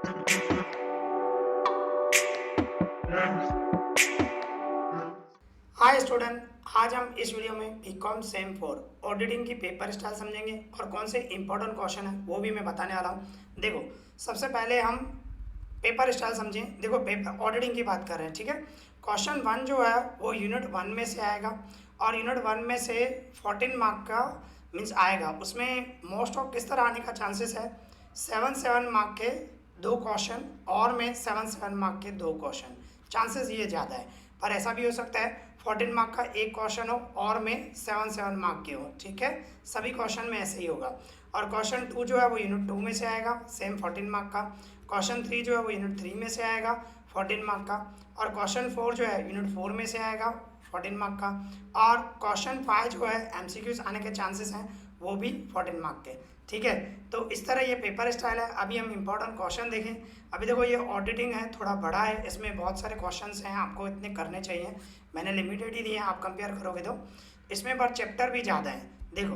Hi student, आज हम इस वीडियो में बीकॉम सेम 4 ऑडिटिंग की पेपर स्टाइल समझेंगे और कौन से इंपॉर्टेंट क्वेश्चन है वो भी मैं बताने वाला हूँ। देखो, सबसे पहले हम पेपर स्टाइल समझें। देखो, पेपर ऑडिटिंग की बात कर रहे हैं, ठीक है। क्वेश्चन 1 जो है वो यूनिट 1 में से आएगा और यूनिट 1 में से 14 मार्क का मीन्स आएगा। उसमें मोस्ट ऑफ किस तरह आने का चांसेस है, 7 मार्क के 2 क्वेश्चन और में 7 मार्क के 2 क्वेश्चन, चांसेस ये ज़्यादा है। पर ऐसा भी हो सकता है 14 मार्क का एक क्वेश्चन हो और में 7 मार्क के हो, ठीक है। सभी क्वेश्चन में ऐसे ही होगा। और क्वेश्चन 2 जो है वो यूनिट 2 में से आएगा, सेम 14 मार्क का। क्वेश्चन 3 जो है वो यूनिट 3 में से आएगा, 14 मार्क का। और क्वेश्चन 4 जो है यूनिट 4 में से आएगा, 14 मार्क का। और क्वेश्चन 5 जो है एमसीक्यूज आने के चांसेस हैं, वो भी 14 मार्क के, ठीक है। तो इस तरह ये पेपर स्टाइल है। अभी हम इंपॉर्टेंट क्वेश्चन देखें। अभी देखो, ये ऑडिटिंग है, थोड़ा बड़ा है, इसमें बहुत सारे क्वेश्चंस हैं, आपको इतने करने चाहिए। मैंने लिमिटेड ही दिए हैं, आप कंपेयर करोगे तो इसमें पर चैप्टर भी ज़्यादा है। देखो,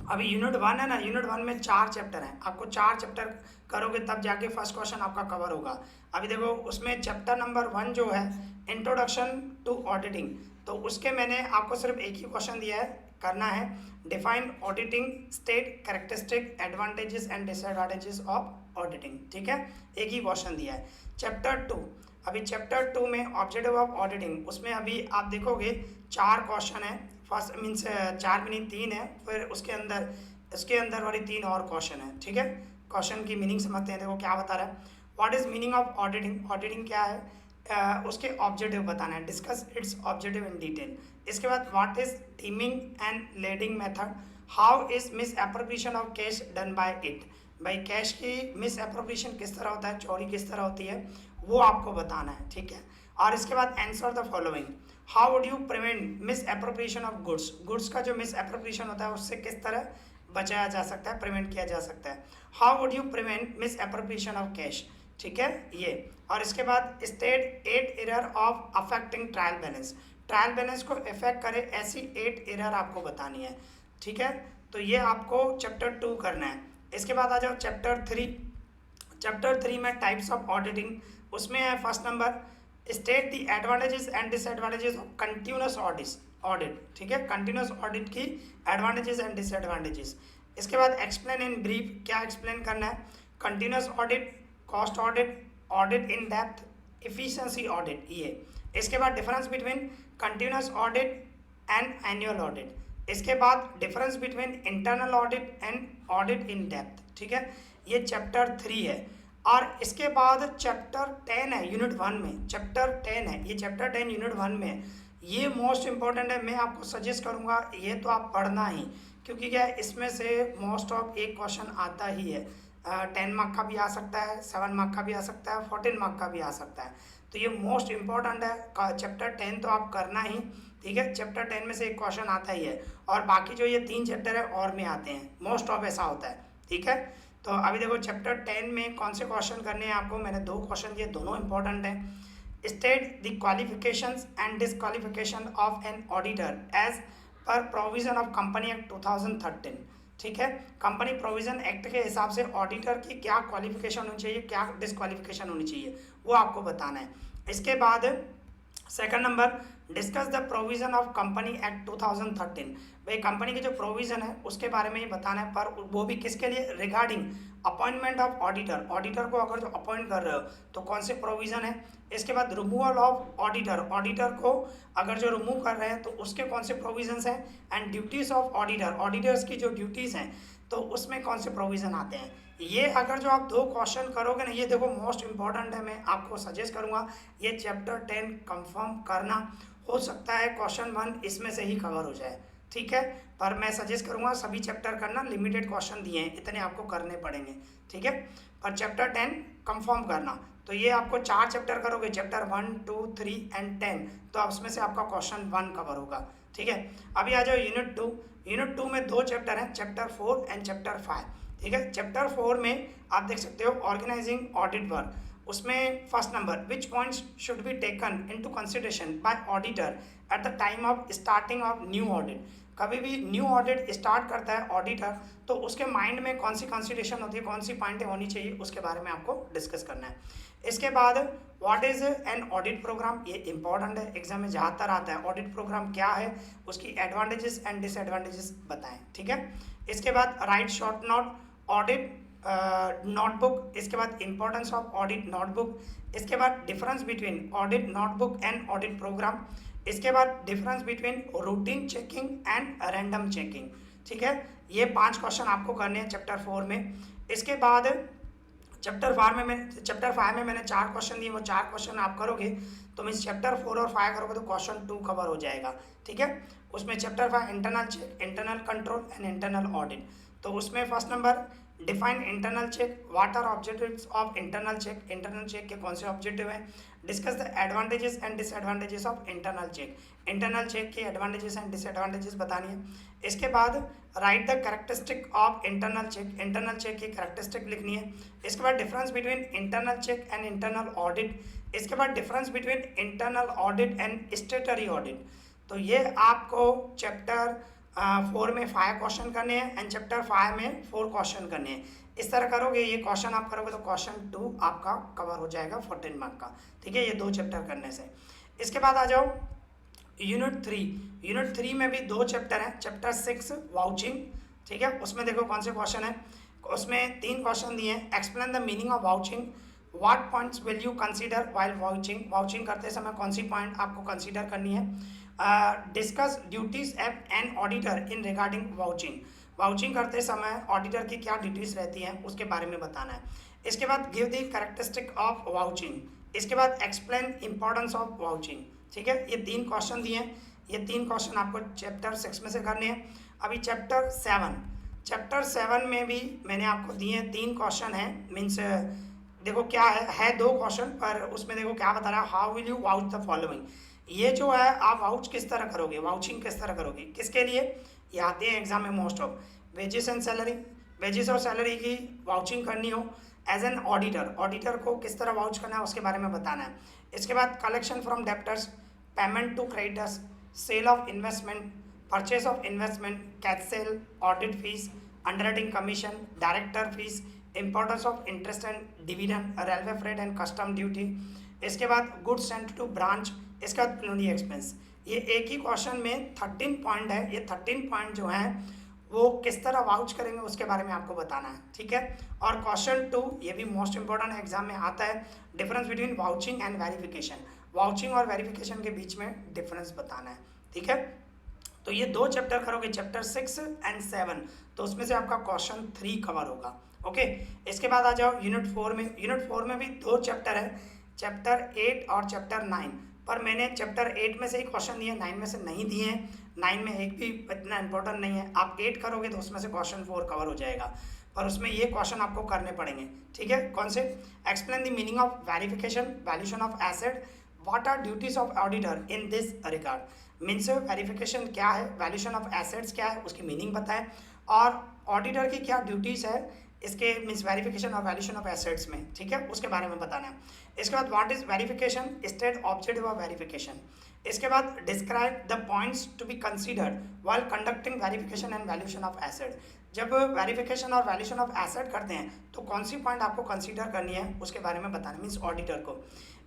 अभी यूनिट 1 है ना, यूनिट 1 में 4 चैप्टर हैं, आपको 4 चैप्टर करोगे तब जाके फर्स्ट क्वेश्चन आपका कवर होगा। अभी देखो, उसमें चैप्टर नंबर 1 जो है इंट्रोडक्शन टू ऑडिटिंग, तो उसके मैंने आपको सिर्फ एक ही क्वेश्चन दिया है, करना है define auditing, state characteristic, advantages and disadvantages of auditing, ठीक है। एक ही क्वेश्चन दिया है। चैप्टर 2, अभी चैप्टर 2 में ऑब्जेक्टिव ऑफ ऑडिटिंग, उसमें अभी आप देखोगे 4 क्वेश्चन है। फर्स्ट मीन्स 4 मीनिंग 3 है, फिर उसके अंदर वाली 3 और क्वेश्चन है, ठीक है। क्वेश्चन की मीनिंग समझते हैं। देखो क्या बता रहा है, what is meaning of auditing, auditing क्या है, उसके ऑब्जेक्टिव बताना है, discuss its objective in detail. इसके बाद what is teeming and lading method, how is misappropriation of cash done by it, भाई कैश की मिस एप्रोप्रिएशन किस तरह होता है, चोरी किस तरह होती है, वो आपको बताना है, ठीक है। और इसके बाद answer the following, how would you prevent miss appropriation of goods, goods का जो मिस एप्रोप्रिएशन होता है उससे किस तरह बचाया जा सकता है, प्रिवेंट किया जा सकता है। How would you prevent miss appropriation of cash, ठीक है ये। और इसके बाद state 8 error of affecting trial balance, trial balance को इफेक्ट करे ऐसी 8 एरर आपको बतानी है, ठीक है। तो ये आपको चैप्टर 2 करना है। इसके बाद आ जाओ चैप्टर 3। चैप्टर 3 में टाइप्स ऑफ ऑडिटिंग, उसमें है first number state the advantages and disadvantages of continuous audit, ठीक है। कंटिन्यूअस ऑडिट की एडवांटेजेस एंड डिसएडवांटेजेस। इसके बाद एक्सप्लेन इन ब्रीफ, क्या एक्सप्लेन करना है, continuous audit, cost audit, audit in depth, efficiency audit, ये। इसके बाद difference between continuous audit and annual audit. इसके बाद difference between internal audit and audit in depth, ठीक है। ये चैप्टर 3 है। और इसके बाद चैप्टर 10 है यूनिट 1 में, चैप्टर 10 है, ये चैप्टर 10 यूनिट 1 में है। ये मोस्ट इंपॉर्टेंट है, मैं आपको सजेस्ट करूंगा ये तो आप पढ़ना ही, क्योंकि क्या है इसमें से मोस्ट ऑफ एक क्वेश्चन आता ही है। 10 मार्क का भी आ सकता है, 7 मार्क का भी आ सकता है, 14 मार्क का भी आ सकता है। तो ये मोस्ट इंपॉर्टेंट है, चैप्टर 10 तो आप करना ही, ठीक है। चैप्टर 10 में से एक क्वेश्चन आता ही है और बाकी जो ये 3 चैप्टर है और में आते हैं, मोस्ट ऑफ ऐसा होता है, ठीक है। तो अभी देखो चैप्टर 10 में कौन से क्वेश्चन करने हैं आपको, मैंने 2 क्वेश्चन दिए, दोनों इंपॉर्टेंट हैं। State the qualifications and disqualification of an auditor as per provision of company act 2013, ठीक है। कंपनी प्रोविजन एक्ट के हिसाब से ऑडिटर की क्या क्वालिफिकेशन होनी चाहिए, क्या डिसक्वालिफिकेशन होनी चाहिए, वो आपको बताना है। इसके बाद second number discuss the provision of company act 2013, भाई कंपनी की जो प्रोविजन है उसके बारे में ही बताना है, पर वो भी किसके लिए, regarding appointment of auditor, auditor को अगर जो अपॉइंट कर रहे हो तो कौन से प्रोविजन है। इसके बाद रिमूवल ऑफ ऑडिटर, ऑडिटर को अगर जो रिमूव कर रहे हैं तो उसके कौन से प्रोविजंस हैं। And duties of auditor, auditors की जो ड्यूटीज़ हैं तो उसमें कौन से प्रोविज़न आते हैं। ये अगर जो आप 2 क्वेश्चन करोगे ना, ये देखो मोस्ट इंपॉर्टेंट है, मैं आपको सजेस्ट करूंगा ये चैप्टर 10 कंफर्म करना। हो सकता है क्वेश्चन 1 इसमें से ही कवर हो जाए, ठीक है, पर मैं सजेस्ट करूंगा सभी चैप्टर करना, लिमिटेड क्वेश्चन दिए हैं, इतने आपको करने पड़ेंगे, ठीक है। पर चैप्टर 10 कंफर्म करना, तो ये आपको 4 चैप्टर करोगे, चैप्टर 1, 2, 3 एंड 10, तो अब उसमें से आपका क्वेश्चन 1 कवर होगा, ठीक है। अभी आ जाओ यूनिट 2। यूनिट 2 में 2 चैप्टर हैं, चैप्टर 4 एंड चैप्टर 5, ठीक है। चैप्टर 4 में आप देख सकते हो ऑर्गेनाइजिंग ऑडिट वर्क, उसमें first number, which points should be taken into consideration bye auditor at the time of starting of new audit. कभी भी न्यू ऑडिट स्टार्ट करता है ऑडिटर, तो उसके माइंड में कौन सी कंसिडरेशन होती है, कौन सी पॉइंटें होनी चाहिए, उसके बारे में आपको डिस्कस करना है। इसके बाद what is an audit program, ये इंपॉर्टेंट है, एग्जाम में ज़्यादातर आता है। ऑडिट प्रोग्राम क्या है, उसकी एडवांटेजेस एंड डिसएडवांटेजेस बताएं, ठीक है। इसके बाद write short note audit notebook, इसके बाद इंपॉर्टेंस ऑफ ऑडिट नोटबुक, इसके बाद difference between audit notebook and audit program, इसके बाद difference between routine checking and random checking, ठीक है। ये 5 क्वेश्चन आपको करने हैं चैप्टर 4 में। इसके बाद चैप्टर 5 में मैंने 4 क्वेश्चन दिए, वो 4 क्वेश्चन आप करोगे तो मीन्स चैप्टर 4 और 5 करोगे तो क्वेश्चन 2 कवर हो जाएगा, ठीक है। उसमें chapter 5 internal check, internal control and internal audit, तो उसमें first number define internal check, what are objectives of internal check, internal check के कौन से ऑब्जेक्टिव हैं, discuss the advantages and disadvantages of internal check, internal check के advantages and disadvantages बतानी है। इसके बाद write the characteristic of internal check, internal check की कैरेक्टरिस्टिक लिखनी है। इसके बाद difference between internal check and internal audit, इसके बाद difference between internal audit and स्टेटरी audit. तो ये आपको चैप्टर 4 में 5 क्वेश्चन करने हैं एंड चैप्टर 5 में 4 क्वेश्चन करने हैं। इस तरह करोगे, ये क्वेश्चन आप करोगे तो क्वेश्चन 2 आपका कवर हो जाएगा 14 मार्क का, ठीक है, ये 2 चैप्टर करने से। इसके बाद आ जाओ यूनिट 3। यूनिट 3 में भी 2 चैप्टर हैं, चैप्टर 6 वाउचिंग, ठीक है। उसमें देखो कौन से क्वेश्चन है, उसमें 3 क्वेश्चन दिए हैं। Explain the meaning of vouching, what points will you consider while vouching, vouching करते समय कौन सी पॉइंट आपको कंसीडर करनी है। Discuss duties F an auditor in regarding vouching, vouching करते समय ऑडिटर की क्या ड्यूटीज रहती हैं उसके बारे में बताना है। इसके बाद give the characteristic of vouching, इसके बाद एक्सप्लेन इंपॉर्टेंस ऑफ वाउचिंग, ठीक है। ये 3 क्वेश्चन दिए हैं, ये 3 क्वेश्चन आपको चैप्टर 6 में से करने हैं। अभी चैप्टर 7 में भी मैंने आपको दिए हैं 3 क्वेश्चन हैं, मीन्स देखो क्या है 2 क्वेश्चन, पर उसमें देखो क्या बता रहा है, how will you vouch the following. ये जो है आप वाउच किस तरह करोगे, वाउचिंग किस तरह करोगे, किसके लिए ये आते हैं एग्जाम में most of, wages and salary, wages और सैलरी की वाउचिंग करनी हो एज एन ऑडिटर, ऑडिटर को किस तरह वाउच करना है उसके बारे में बताना है। इसके बाद collection from debtors, payment to creditors, sale of investment, purchase of investment, cash sale, audit fees, underwriting commission, director fees, importance of interest and dividend, railway freight and custom duty. इसके बाद गुड्स सेंट टू ब्रांच, इसके बाद प्लूनी expense. ये एक ही question में 13 point है, ये 13 point जो हैं वो किस तरह वाउच करेंगे उसके बारे में आपको बताना है, ठीक है। और क्वेश्चन 2 ये भी मोस्ट इंपॉर्टेंट एग्जाम में आता है, difference between vouching and verification, vouching और वेरिफिकेशन के बीच में डिफरेंस बताना है, ठीक है। तो ये 2 चैप्टर करोगे, चैप्टर 6 एंड 7, तो उसमें से आपका क्वेश्चन 3 कवर होगा, ओके। इसके बाद आ जाओ यूनिट 4 में। यूनिट 4 में भी 2 चैप्टर है, चैप्टर 8 और चैप्टर 9, पर मैंने चैप्टर 8 में से ही क्वेश्चन दिए, 9 में से नहीं दिए हैं। 9 में एक भी इतना इंपॉर्टेंट नहीं है, आप 8 करोगे तो उसमें से क्वेश्चन 4 कवर हो जाएगा, पर उसमें ये क्वेश्चन आपको करने पड़ेंगे, ठीक है। कौन से, explain the meaning of verification, valuation of asset, what are duties of auditor in this regard, means verification क्या है, वैल्यूएशन ऑफ एसेट्स क्या है, उसकी मीनिंग बताएं, और ऑडिटर की क्या ड्यूटीज़ है इसके मीन्स वेरिफिकेशन और वैल्यूएशन ऑफ एसेट्स में, ठीक है, उसके बारे में बताना है। इसके बाद what is verification, state objective of verification. इसके बाद describe the points to be considered while conducting verification and valuation of asset. जब वेरिफिकेशन और वैल्यूएशन ऑफ एसेट करते हैं तो कौन सी पॉइंट आपको कंसीडर करनी है उसके बारे में बताना मीन्स ऑडिटर को।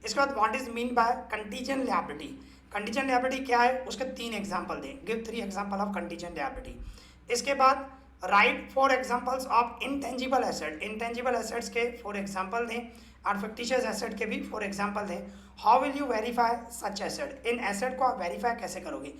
इसके बाद what is mean by contingent liability, contingent liability क्या है उसके 3 एग्जाम्पल दें, give 3 example of contingent liability. इसके बाद right 4 examples of intangible asset, intangible assets के 4 एग्जाम्पल दें और फिक्टिशियस एसेट के भी 4 एग्जाम्पल दें। How will you verify such asset, in asset को आप वेरीफाई कैसे करोगे,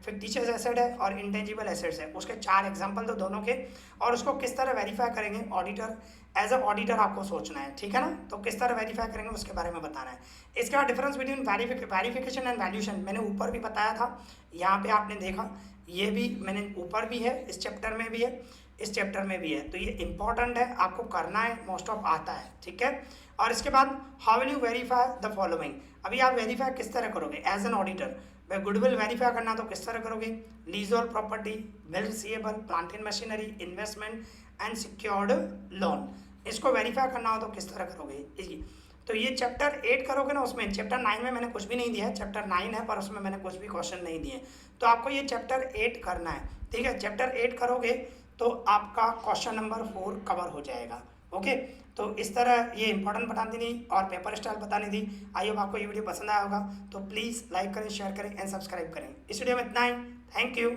फिक्टिशियस एसेट है और इंटेंजिबल एसेट्स है, उसके 4 एग्जाम्पल दो दोनों के, और उसको किस तरह वेरीफाई करेंगे ऑडिटर, एज अ ऑडिटर आपको सोचना है, ठीक है ना, तो किस तरह वेरीफाई करेंगे उसके बारे में बताना है। इसके बाद difference between verification and valuation, मैंने ऊपर भी बताया था, यहाँ पे आपने देखा, ये भी मैंने ऊपर भी है, इस चैप्टर में भी है, इस चैप्टर में भी है, तो ये इंपॉर्टेंट है, आपको करना है, मोस्ट ऑफ आता है, ठीक है। और इसके बाद how will you verify the following, अभी आप वेरीफाई किस तरह करोगे as an auditor, goodwill verify करना तो किस तरह करोगे, लीज और property, bill receivable, plant and machinery, investment and secured loan, इसको वेरीफाई करना हो तो किस तरह करोगे इजी। तो ये चैप्टर 8 करोगे ना, उसमें चैप्टर 9 में मैंने कुछ भी नहीं दिया है, चैप्टर 9 है पर उसमें मैंने कुछ भी क्वेश्चन नहीं दिए। तो आपको ये चैप्टर 8 करना है, ठीक है। चैप्टर 8 करोगे तो आपका क्वेश्चन नंबर 4 कवर हो जाएगा। ओके, तो इस तरह ये इंपॉर्टेंट बतानी थी और पेपर स्टाइल बतानी थी। आई होप आपको ये वीडियो पसंद आया होगा, तो प्लीज़ लाइक करें, शेयर करें एंड सब्सक्राइब करें। इस वीडियो में इतना ही। Thank you.